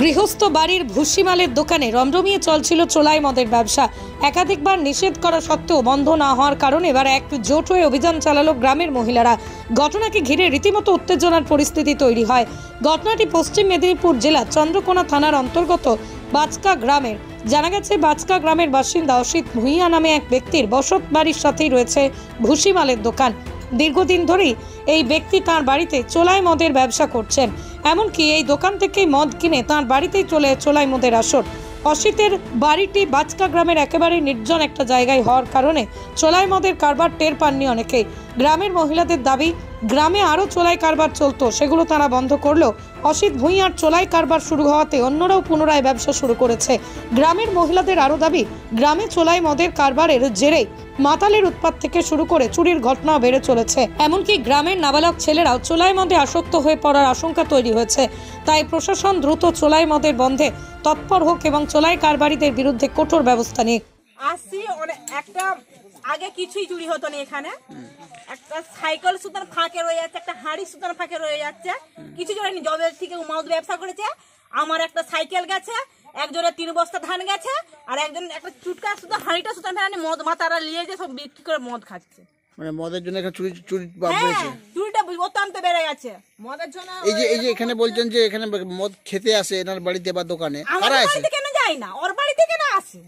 গৃহস্থ বাড়ির ভুসিমালের দোকানে রমরমিয়ে চলছিল চোলাই মদের ব্যবসা। একাধিকবার নিষেধ করা সত্ত্বেও বন্ধ না হওয়ার কারণে এবার এক জোট হয়ে অভিযান চালালো গ্রামের মহিলারা। ঘটনাকে ঘিরে রীতিমতো উত্তেজনার পরিস্থিতি তৈরি হয়। ঘটনাটি পশ্চিম মেদিনীপুর জেলা চন্দ্রকোনা থানার অন্তর্গত বাচকা গ্রামের। জানা গেছে, বাচকা গ্রামের বাসিন্দা অসিত ভুঁইয়া নামে এক ব্যক্তির বসত বাড়ির সাথেই রয়েছে ভুসিমালের দোকান। দীর্ঘদিন ধরেই এই ব্যক্তি তার বাড়িতে চোলাই মদের ব্যবসা করছেন। এমনকি এই দোকান থেকেই মদ কিনে তার বাড়িতেই চলে চোলাই মদের আসর। অসিতের বাড়িটি বাচকা গ্রামের একেবারে নির্জন একটা জায়গায় হওয়ার কারণে চোলাই মদের কারবার টের পাননি অনেকেই। গ্রামের মহিলাদের দাবি, গ্রামে আরও চোলাই কারবার চলতো, সেগুলো তারা বন্ধ করলেও অসিত ভুঁইয়ার চোলাই কারবার শুরু হওয়াতে অন্যরাও পুনরায় ব্যবসা শুরু করেছে। গ্রামের মহিলাদের আরও দাবি, গ্রামে চোলাই মদের কারবারের জেরেই মাতালের উৎপাত থেকে শুরু করে চুরির ঘটনা বেড়ে চলেছে। এমনকি গ্রামের নাবালক ছেলেরাও চোলাই মদে আসক্ত হয়ে পড়ার আশঙ্কা তৈরি হয়েছে। তাই প্রশাসন দ্রুত চোলাই মদের বন্ধে তৎপর হোক এবং চোলাই কারবারিদের বিরুদ্ধে কঠোর ব্যবস্থা নিক। একটা আগে কিছুই চুরি হতো না, এখানে একটা সাইকেল সুতার ফাঁকে রয়ে যাচ্ছে, একটা হাঁড়ি সুতার ফাঁকে রয়ে যাচ্ছে, কিছু জনের জবের থেকে মদ ব্যবসা করেছে। আমার একটা সাইকেল গেছে, একজনের 3 বস্তা ধান গেছে, আর একজন একটা চুটকা সুতা হাঁড়িটা সুতার মদ মাতারা নিয়ে যে সব বিক্রি করে মদ খাচ্ছে। মানে মদের জন্য একটা চুরি বেড়েছে, চুরিটা অত্যন্ত বেড়ে গেছে মদের জন্য। এই যে এখানে বলছেন যে এখানে মদ খেতে আসে এনার বাড়িতে বা দোকানে, কারা আসে? কেন যায় না, ওর বাড়ি থেকে না আসে,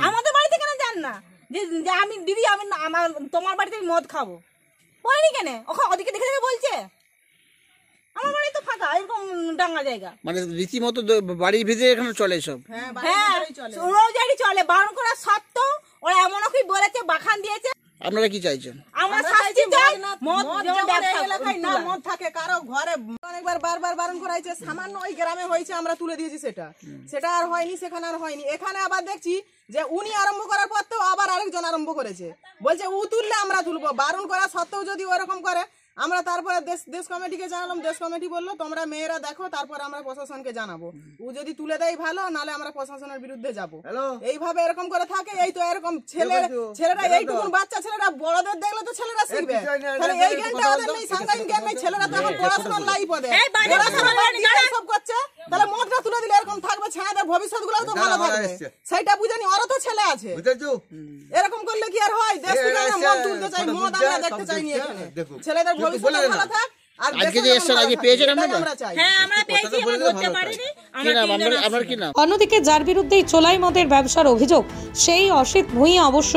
আমাদের বাড়িতে কেন যান না? যে আমি দিদি আমি আমার তোমার বাড়িতে মদ খাবো বলেনি কেন? ওখানে ওদিকে দেখে দেখে বলছে আমার বাড়ি তো ফাঁকা, এরকম ডাঙ্গা জায়গা। মানে রীতিমতো বাড়ির ভিতরে এখানে চলে সব। হ্যাঁ রোজারি চলে, বারণ করা সত্ত্বেও ওরা এমন কি বলেছে, বাখান দিয়েছে। আপনারা কি চাইছেন? আমরা শাস্তি চাই। মদ এলাকায় না মদ থাকে কারো ঘরে, অনেকবার বারবার বারণ করাইছে। সামান্য ওই গ্রামে হয়েছে, আমরা তুলে দিয়েছি, সেটা আর হয়নি, সেখানে আর হয়নি। এখানে আবার দেখছি যে উনি আরম্ভ করার পর তো আবার আরেকজন আরম্ভ করেছে, বলছে ও তুললে আমরা তুলবো। বারণ করা সত্ত্বেও যদি ওরকম করে, আমরা তারপরে দেশ কমিটিকে জানালাম। দেশ কমিটি বললো তোমরা মেয়েরা দেখো, তারপর আমরা প্রশাসনকে জানাবো। ও যদি তুলে দেয় ভালো, নালে আমরা প্রশাসনের বিরুদ্ধে যাবো। এইভাবে এরকম করে থাকে। এই তো এরকম ছেলেরা এইটুকুন বাচ্চা ছেলেরা বড়দের দেখলে তো ছেলেরা শিখবে। তাহলে এই জ্ঞানটা ওদের নেই, সাংঘাতিক জ্ঞান নেই। ছেলেরা তো এখন পড়াশোনার লাইফ ওদের সব করছে। তাহলে মদটা তুলে দিলে এরকম থাকবে, ছেলেদের ভবিষ্যৎ গুলো তো ভালো থাকবে। সেইটা বুঝানি, ওরা তো ছেলে আছে। এরকম করলে কি আর হয়? দেশ থেকে আমরা মদ তুলতে চাই, মদ আমরা দেখতে চাইনি এখানে। ছেলেদের ভবিষ্যৎ ভালো থাক। অন্যদিকে যার বিরুদ্ধে চোলাই মদের ব্যবসার অভিযোগ, সেই অসিত ভুঁইয়া অবশ্য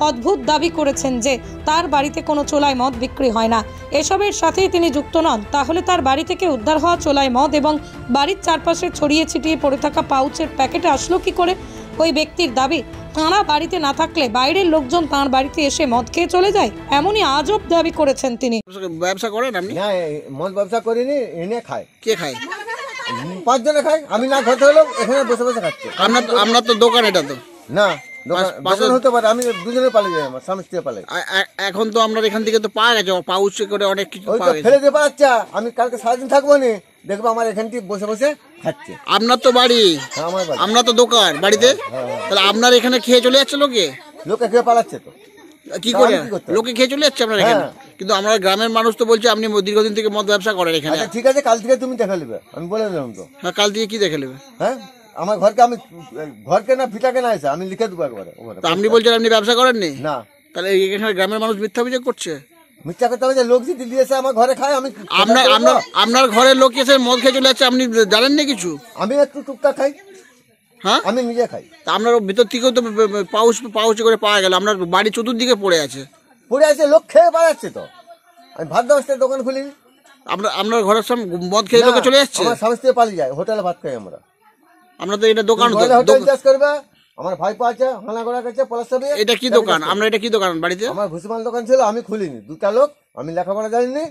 অদ্ভুত দাবি করেছেন যে তার বাড়িতে কোনো চোলাই মদ বিক্রি হয় না। এসবের সাথেই তিনি যুক্ত নন। তাহলে তার বাড়ি থেকে উদ্ধার হওয়া চোলাই মদ এবং বাড়ির চারপাশে ছড়িয়ে ছিটিয়ে পড়ে থাকা পাউচের প্যাকেটে আসলো কি করে? ওই ব্যক্তির দাবি, তাঁরা বাড়িতে না থাকলে বাইরের লোকজন তাঁর বাড়িতে এসে মদ খেয়ে চলে যায়। এমনই আজব দাবি করেছেন তিনি। ব্যবসা করেন আপনি? না, মদ ব্যবসা করিনি, এনে খায়। কে খায়? 5 জনে খায়। আমি না খেতে হলেও এখানে বসে বসে খাচ্ছে। আপনার তো দোকান, এটা তো না দোকান হতে পারে। আমি দুজনে পালিয়ে যাই, আমার স্বামী স্ত্রী পালাই। এখন তো আপনার এখান থেকে তো পাওয়া গেছে পাউচ করে অনেক কিছু পাওয়া গেছে। ফেলে দিয়ে পাচ্ছা, আমি কালকে সারাদিন থাকবো না, দেখবো আমার এখান থেকে বসে বসে খাচ্ছে। আপনার তো বাড়ি, আপনার তো দোকান বাড়িতে, তাহলে আপনার এখানে খেয়ে চলে যাচ্ছে লোকে খেয়ে পালাচ্ছে তো কি করে? লোকে খেয়ে চলে যাচ্ছে আপনার এখানে। কিন্তু আমরা গ্রামের মানুষ তো বলছে আপনি দীর্ঘদিন থেকে মদ ব্যবসা করেন এখানে। ঠিক আছে, কাল থেকে তুমি দেখে নেবে, আমি বলে দিলাম তো। হ্যাঁ, কাল থেকে কি দেখে নেবে? হ্যাঁ, আমার ঘরকে না ফিটাকে না এসে আমি লিখে দেবো একবারে। আপনি বলছেন আপনি ব্যবসা করেননি? না। তাহলে এখানে গ্রামের মানুষ মিথ্যা অভিযোগ করছে। মিথ্যা করতে হবে, লোক যদি দিয়েছে আমার ঘরে খায়। আমি আপনার ঘরের লোক এসে মদ খেয়ে চলে যাচ্ছে, আপনি জানেন না কিছু? আমি একটু টুকটাক খাই। হ্যাঁ, আমি নিজে খাই। আপনার ভিতর থেকেও তো পাউচ করে পাওয়া গেল। আপনার বাড়ি চতুর্দিকে পড়ে আছে, লোক খেয়ে পালাচ্ছে তো। আমি ভাত ব্যবস্থার দোকান খুলি। আপনার ঘরের সামনে মদ খেয়ে লোকে চলে যাচ্ছে। আমার স্বামী স্ত্রী পালিয়ে যায়, হোটেলে ভাত খাই আমরা। আমরা তো এটা দোকান, হোটেল চাষ করবে। আমার ভাইপো আছে, হানাগড়া কাছে পলাশবাড়ি। এটা কি দোকান? আমরা এটা কি দোকান বাড়িতে? আমার ভুসিমাল দোকান ছিল, আমি খুলিনি। 2টা লোক, আমি লেখাপড়া জানিনি,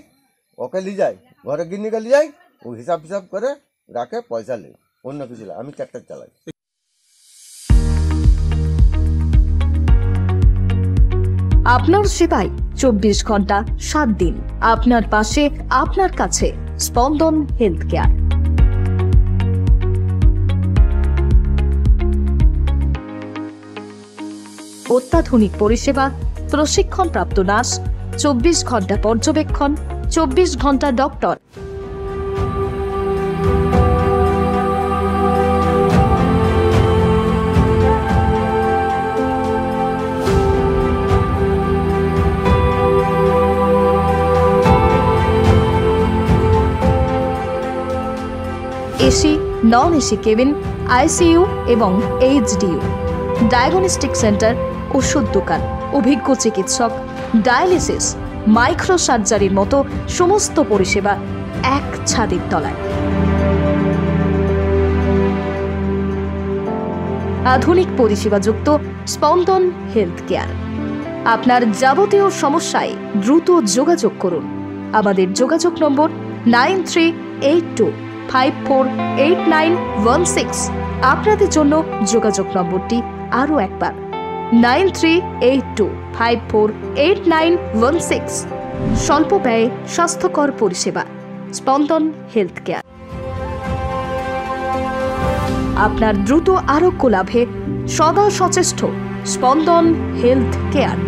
ওকে নিয়ে যাই, ঘরে গিন্নিকে নিয়ে যাই, ও হিসাব ফিসাব করে রাখে, পয়সা নেই, অন্য কিছু না। আমি ট্রাক্টর চালাই। আপনার সেবায় 24 ঘন্টা 7 দিন। আপনার পাশে, আপনার কাছে। স্পন্দন হেলথ কেয়ার। অত্যাধুনিক পরিষেবা, প্রশিক্ষণপ্রাপ্ত নার্স, 24 ঘন্টা পর্যবেক্ষণ, 24 ঘন্টা doctor. Non AC cabin, ICU এবং এইচডিইউ, ডায়াগনস্টিক সেন্টার, ওষুধ দোকান, অভিজ্ঞ চিকিৎসক, ডায়ালিসিস, মাইক্রো সার্জারির মতো সমস্ত পরিষেবা এক ছাদের তলায়। আধুনিক পরিষেবাযুক্ত স্পন্দন হেলথ কেয়ার। আপনার যাবতীয় সমস্যায় দ্রুত যোগাযোগ করুন। আমাদের যোগাযোগ নম্বর 9382548916। আপনাদের জন্য যোগাযোগ নম্বরটি আরও একবার 9382548916। স্বল্প ব্যয়ে স্বাস্থ্যকর পরিষেবা, স্পন্দন হেলথ কেয়ার। আপনার দ্রুত আরোগ্য লাভে সদা সচেষ্ট স্পন্দন হেলথ কেয়ার।